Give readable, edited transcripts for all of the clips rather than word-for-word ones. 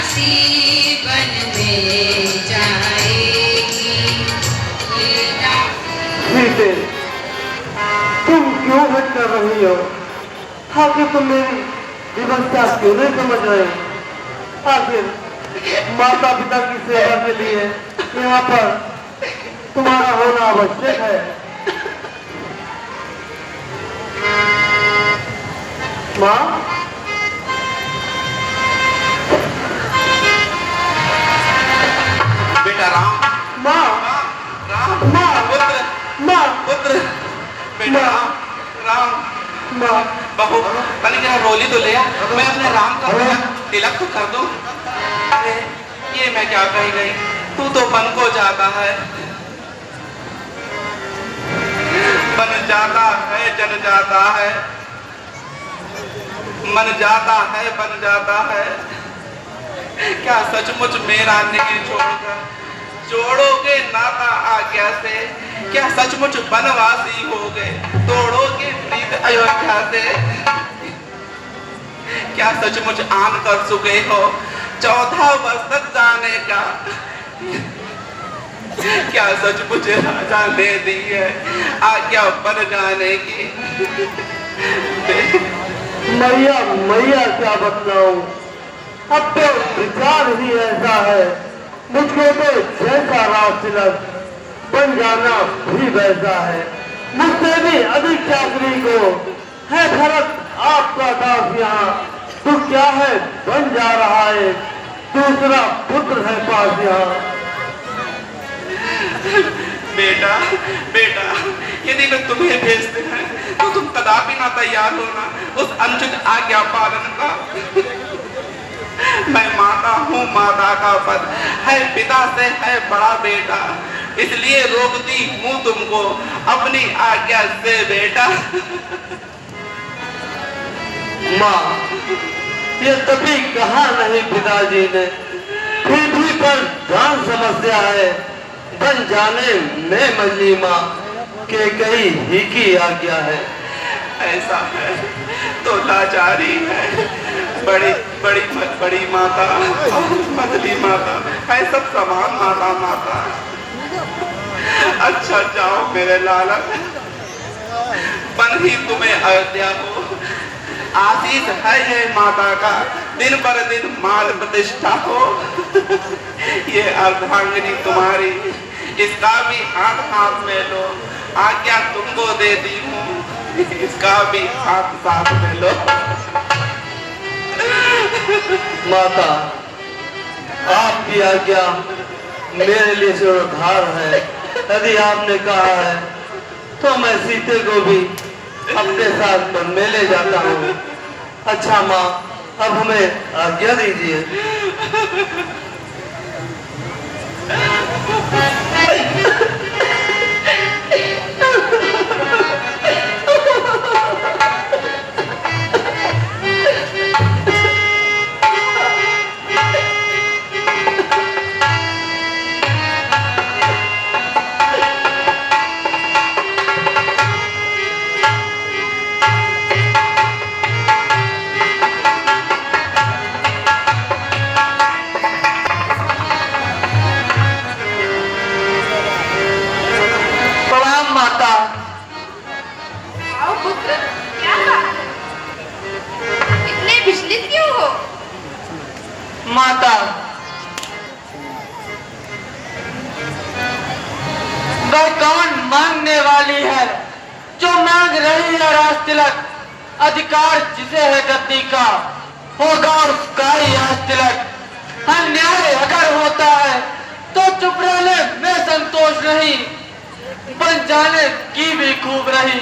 दासी बन में जाएगी। सीते, तुम क्यों हट कर रही हो? आखिर तुम मेरी विवशता क्यों नहीं समझ रहे? आखिर माता पिता की सेवा के लिए यहाँ पर तुम्हारा होना आवश्यक है। माँ, बेटा राम, माँ, राम, माँ, पुत्र, माँ, पुत्र, बेटा राम, राम, माँ, बहू, पहले जरा रोली तो ले आ, मैं अपने राम का तिलक तो कर दूं। अरे ये मैं क्या कही गई, तू तो बन को जाता है, बन जाता है, जन जाता है, मन जाता है, बन जाता है। क्या सचमुच मेरा नहीं छोड़कर जोड़ोगे नाता आज्ञा से? क्या सचमुच बनवासी होगे, तोड़ोगे प्रीत अयोध्या से? क्या सचमुच आन कर चुके हो 14 वर्ष तक जाने का? क्या सचमुच राजा ने दी है आज्ञा बन जाने की? मैया मैया क्या बतलाऊं, अब तो विचार ही ऐसा है, मुझको तो जैसा राज तिलक बन जाना भी वैसा है। मुझसे भी अधिक चाकरी को है भरत आपका दास यहाँ, तो क्या है बन जा रहा है, दूसरा पुत्र है पास यहाँ। बेटा, बेटा, यदि वे तुम्हें भेजते हैं तो तुम कदापि ना तैयार होना उस अनुचित आज्ञा पालन का। मैं माता हूँ, माता का पद है, पिता से है बड़ा बेटा, इसलिए रोकती हूँ तुमको अपनी आज्ञा से बेटा। माँ, ये तभी कहा नहीं पिताजी ने, फिर भी पर जान समस्या है, बन जाने में मजली माँ के कई ही की आज्ञा है। ऐसा है तो लाचारी है, बड़ी बड़ी बड़ी माता और मझली माता है, सब समान माता माता। अच्छा जाओ मेरे लाला, बन ही तुम्हें अयोध्या हो, आशीष है ये माता का, दिन पर दिन मान प्रतिष्ठा हो। ये अर्धांगिनी तुम्हारी, इसका भी हाथ हाथ में लो, आज्ञा तुमको देती हूँ, इसका भी हाथ साथ में लो। माता, आपकी आज्ञा मेरे लिए सुरधार है, यदि आपने कहा है तो मैं सीते को भी अपने साथ वन में ले जाता हूँ। अच्छा माँ, अब हमें आज्ञा दीजिए। माता, वह कौन मांगने वाली है जो मांग रही है राज तिलक? अधिकार जिसे है गद्दी का होगा उसका ही राज तिलक। अन्याय अगर होता है तो चुप रहने में संतोष नहीं, बन जाने की भी खूब रही,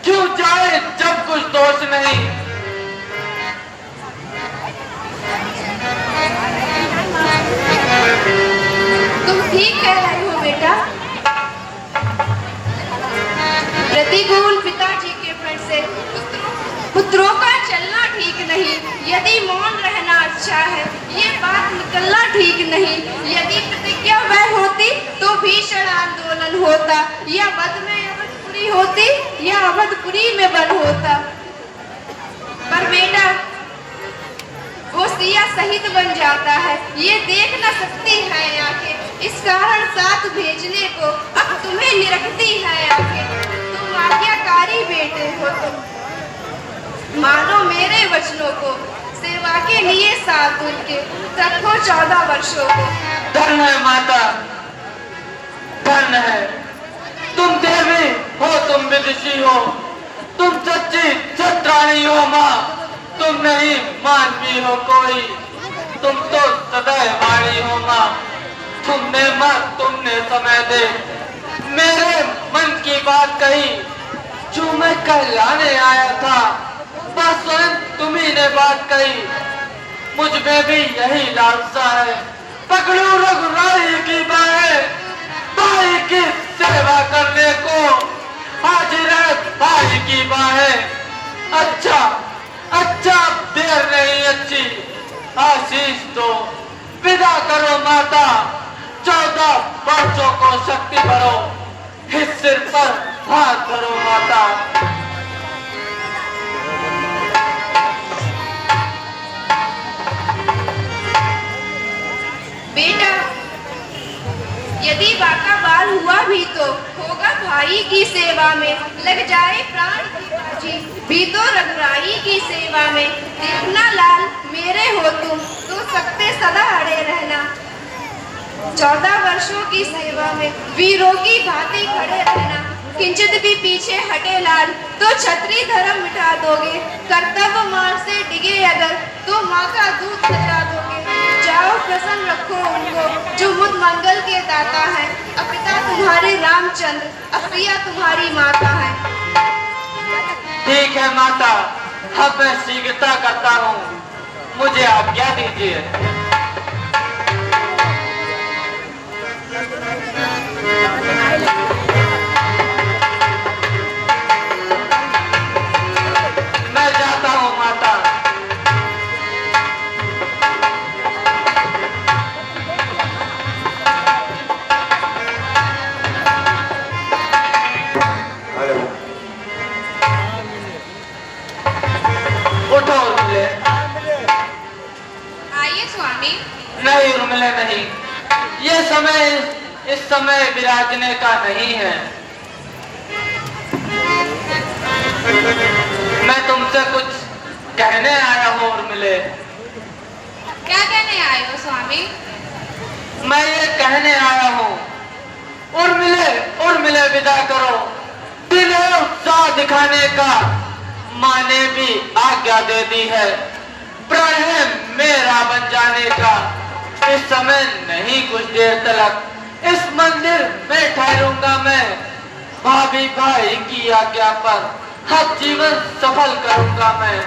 क्यों जाए जब कुछ दोष नहीं। तुम ठीक कह रही हो बेटा, प्रतिकूल पिताजी के फल से पुत्रों का चलना ठीक नहीं। यदि मौन रहना अच्छा है, ये बात निकलना ठीक नहीं। यदि प्रतिज्ञा वह होती तो भीषण आंदोलन होता, या वध में अवधपुरी होती या अवधपुरी में वन होता। पर बेटा, वो असिया सहित बन जाता है, ये देख न सकती है आंखें। इस कारण साथ भेजने को अब तुम्हें निरखती है आंखें। तुम आज्ञाकारी बेटे हो, तुम मानो मेरे वचनों को। सेवा के लिए साथ उनके रखो 14 वर्षों को। धन है माता, धन है। तुम देवी हो, तुम विदुषी हो, तुम सच्ची सत्राणी हो माँ। तुम नहीं मानवी हो कोई, तुम तो सदैव वाणी हो माँ। तुमने मत, तुमने समय दे मेरे मन की बात कही, जो मैं कहलाने आया था बस स्वयं तुम्ही ने बात कही। मुझ में भी यही लालसा है, पकड़ू रघुराई की बाहें, भाई की सेवा करने को हाजिर है भाई की बाहें। अच्छा अच्छा, देर नहीं अच्छी, आशीष दो, विदा करो माता। 14 वर्षों को शक्ति भरो, इस सिर पर हाथ धरो माता। बेटा, यदि बाका बाल हुआ भी तो होगा भाई की सेवा में, लग जाए प्राण की बाजी भी तो रघुराई की सेवा में। देखना लाल मेरे हो तुम, तो सकते सदा अड़े रहना। 14 वर्षों की सेवा में वीरों की भांति खड़े रहना। किंचित भी पीछे हटे लाल तो छत्री धर्म मिटा दोगे। कर्तव्य मार्ग से डिगे अगर तो माँ का दूध सजा दोगे। जाओ प्रसन्न रखो उनको जो मुझ मंगल के दाता है। पिता तुम्हारे रामचंद्र, असिया तुम्हारी माता है। ठीक है माता, अब मैं शीघ्रता करता हूँ, मुझे आज्ञा दीजिए। मैं जाता हूँ माता। उठो उर्मिले। आइए स्वामी। नहीं उर्मिले नहीं, ये समय इस समय विराजने का नहीं है। मैं तुमसे कुछ कहने आया हूँ उर्मिले। क्या कहने आए हो स्वामी? मैं ये कहने आया हूँ, उर्मिले उर्मिले विदा करो। दिल है उत्साह दिखाने का, माँ ने भी आज्ञा दे दी है। प्रण है मेरा बन जाने का, इस समय नहीं कुछ देर तक इस मंदिर में ठहरूंगा मैं। भाभी भाई की आज्ञा पर हर जीवन सफल करूंगा मैं।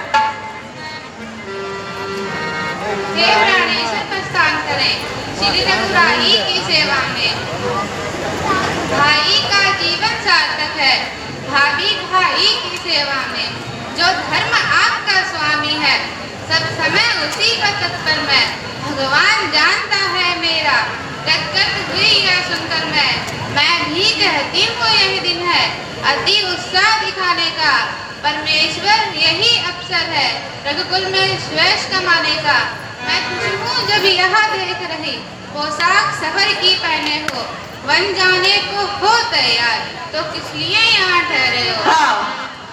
हे प्राणेश्वर प्रस्थान करें श्री रघुराई की सेवा में। भाई का जीवन सार्थक है भाभी भाई की सेवा में। जो धर्म आपका स्वामी है सब समय उसी का तत्पर मैं। भगवान जानता है मेरा गदगद हुई यह सुनकर मैं भी कहती हूँ यही दिन है अति उत्साह दिखाने का। परमेश्वर यही अवसर है रघुकुल में श्वेश कमाने का। मैं खुश हूँ जब यहाँ देख रही पोशाक सफर की पहने हो। वन जाने को हो तैयार तो किस लिए यहाँ ठहरे हो?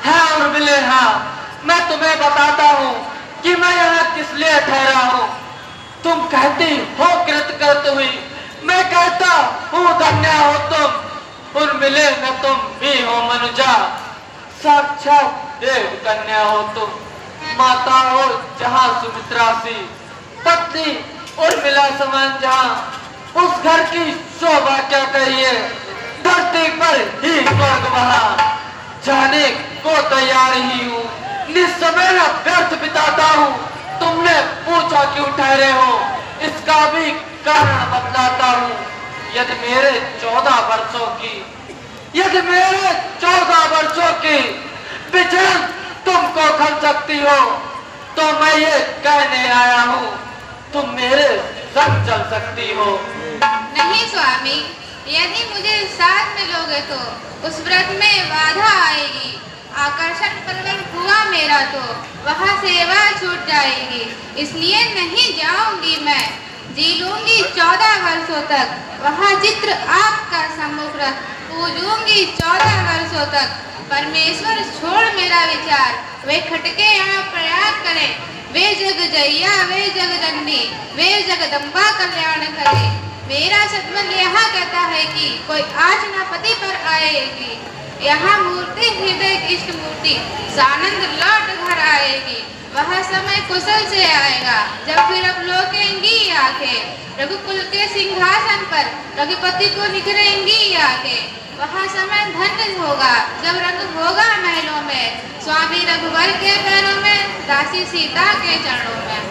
हाँ उर्मिले हाँ, मैं तुम्हें बताता हूँ कि मैं यहाँ किस लिए ठहरा हूँ। तुम कहती हो कृतकृत हुई, मैं कहता हूँ धन्य हो तुम। उर्मिले न तुम भी हो मनुजा, साक्षात देव कन्या हो तुम। माता हो जहाँ सुमित्रा सी, पत्नी उर्मिला समान जहाँ। उस घर की शोभा क्या कहिए, धरती पर ही स्वर्ग वहाँ। जाने को तैयार ही हूँ, निस्समय व्यर्थ बिताता हूँ। तुमने पूछा क्यों ठहरे हो, इसका भी कारण बतलाता हूँ। यदि मेरे 14 वर्षों की विचरण तुमको खल सकती हो तो मैं ये कहने आया हूँ तुम मेरे संग चल सकती हो। नहीं स्वामी, यदि मुझे साथ में लोगे तो उस व्रत में बाधा आएगी। आकर्षण प्रबल हुआ मेरा तो वहाँ सेवा छूट जाएगी, इसलिए नहीं जाऊंगी मैं। जी लूंगी 14 वर्षों तक वहाँ चित्र आपका सम्मुख रख, पूजूंगी 14 वर्षों तक। परमेश्वर छोड़ मेरा विचार, वे खटके यहाँ प्रयाग करें, वे जग जैया वे जगदंडी वे जगदम्बा कल्याण करे। मेरा सदमन यहाँ कहता है कि कोई आज न पति पर आएगी, यहाँ मूर्ति हृदय इष्ट मूर्ति सानंद लौट घर आएगी। वह समय कुशल से आएगा जब फिर अब लोकेंगी आंखें, रघुकुल के सिंहासन पर रघुपति को निखरेंगी आंखें। वहाँ समय धन्य होगा जब रंग होगा महलों में, स्वामी रघुवर के पैरों में, दासी सीता के चरणों में।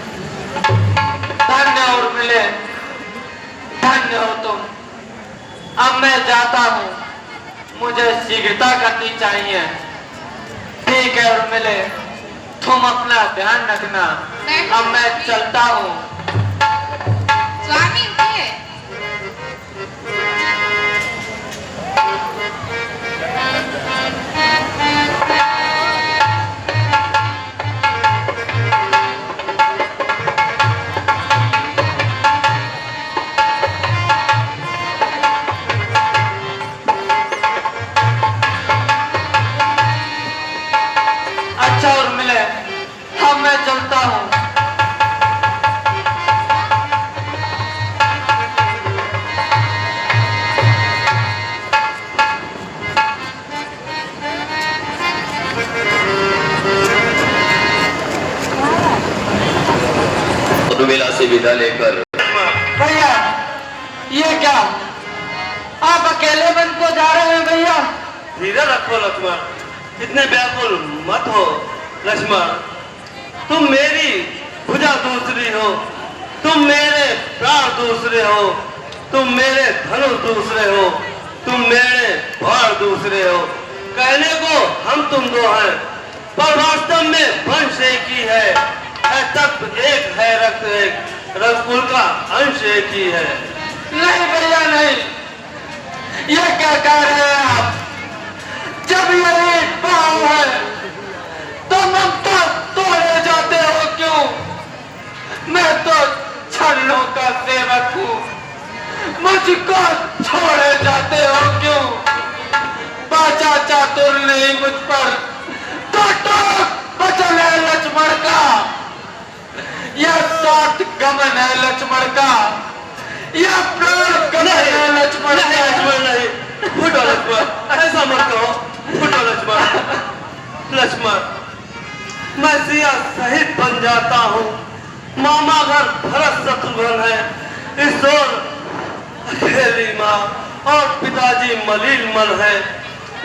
धन्य और मिले, धन्य हो तुम। अब मैं जाता हूँ, मुझे शीघ्रता करनी चाहिए। ठीक है और मिले, तुम अपना ध्यान रखना। अब मैं चलता हूँ। स्वामी उठिए। अच्छा और मिले, अब मैं चलता हूँ। उर्मिला से विदा लेकर भैया ये क्या, आप अकेले बन को जा रहे हैं भैया? धीरे रखो लक्ष्मण, इतने व्याकुल मत हो लक्ष्मण। तुम मेरी भुजा दूसरी हो, तुम मेरे प्राण दूसरे हो, तुम मेरे धनुष दूसरे हो, तुम मेरे बाण दूसरे हो। कहने को हम तुम दो हैं, पर वास्तव में वंश एक ही है। तत्व एक है, रक्त एक, रघुकुल का अंश एक ही है। नहीं भैया नहीं, ये क्या कह रहे हैं आप? जब ये एक भाव है तो ममता तोड़े जाते हो क्यों? मैं तो छड़ों का सेवक हूँ, मुझको छोड़े जाते हो क्यों? बाचा चातुर नहीं मुझ पर, तो वचन है लक्ष्मण का, यह सात गमन है लक्ष्मण का, यह प्राण गमन है लक्ष्मण का। लक्ष्मण नहीं, फुटो लक्ष्मण, ऐसा मत कहो, फुटो लक्ष्मण। लक्ष्मण, मैं सिया शहीद बन जाता हूँ, मामा घर भरत शत्रुघ्न है, इस ओर अकेली माँ और पिताजी मलिन मन है।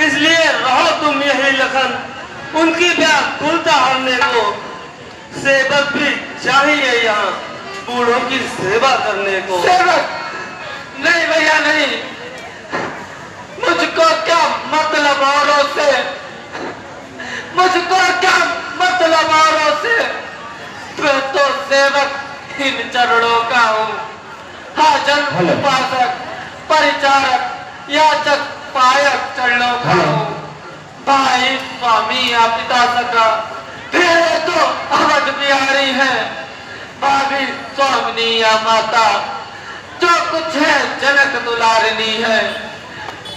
इसलिए रहो तुम यही लखन, उनकी व्याकुलता हरने को। सेवक भी चाहिए यहाँ बूढ़ों की सेवा करने को। सेवक नहीं भैया नहीं, मुझको क्या मतलब औरों से, मुझको क्या मतलब औरों से? मैं तो सेवक इन चरणों का हूँ, हाजन उपासक परिचारक याचक पायक चरणों का हूँ। भाई स्वामी या पिता सका, फिर तो अवध बिहारी है, भाभी स्वामिनी या माता, जो कुछ है जनक दुलारिनी है।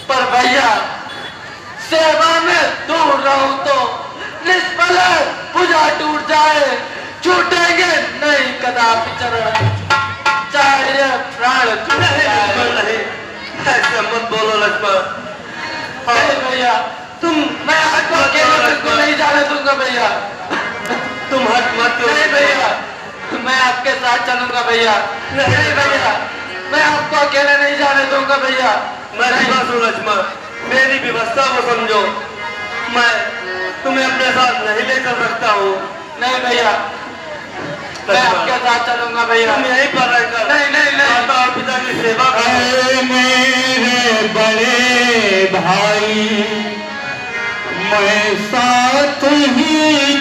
पर भैया सेवा में दूर रहूं तो निष्फल भुजा टूट जाए, छूटेंगे नहीं कदापि चरण, चाहे प्राण छूट जाए। नहीं, ऐसे मत बोलो लक्ष्मण। नहीं भैया तुम, मैं आपको अकेले तुमको नहीं जाने दूंगा भैया। तुम हट मत क्यों? नहीं भैया, मैं आपके साथ चलूंगा भैया। नहीं भैया, मैं आपको अकेले नहीं जाने दूंगा भैया। मैं सुन लक्ष्मण, मेरी व्यवस्था को समझो, मैं तुम्हें अपने साथ नहीं लेकर सकता हूँ। नहीं भैया, मैं आपके साथ चलूंगा भैया। तुम यहीं पर रहकर नहीं नहीं नहीं, माता और पिता की सेवा करो। मेरे बड़े भाई, मैं साथ ही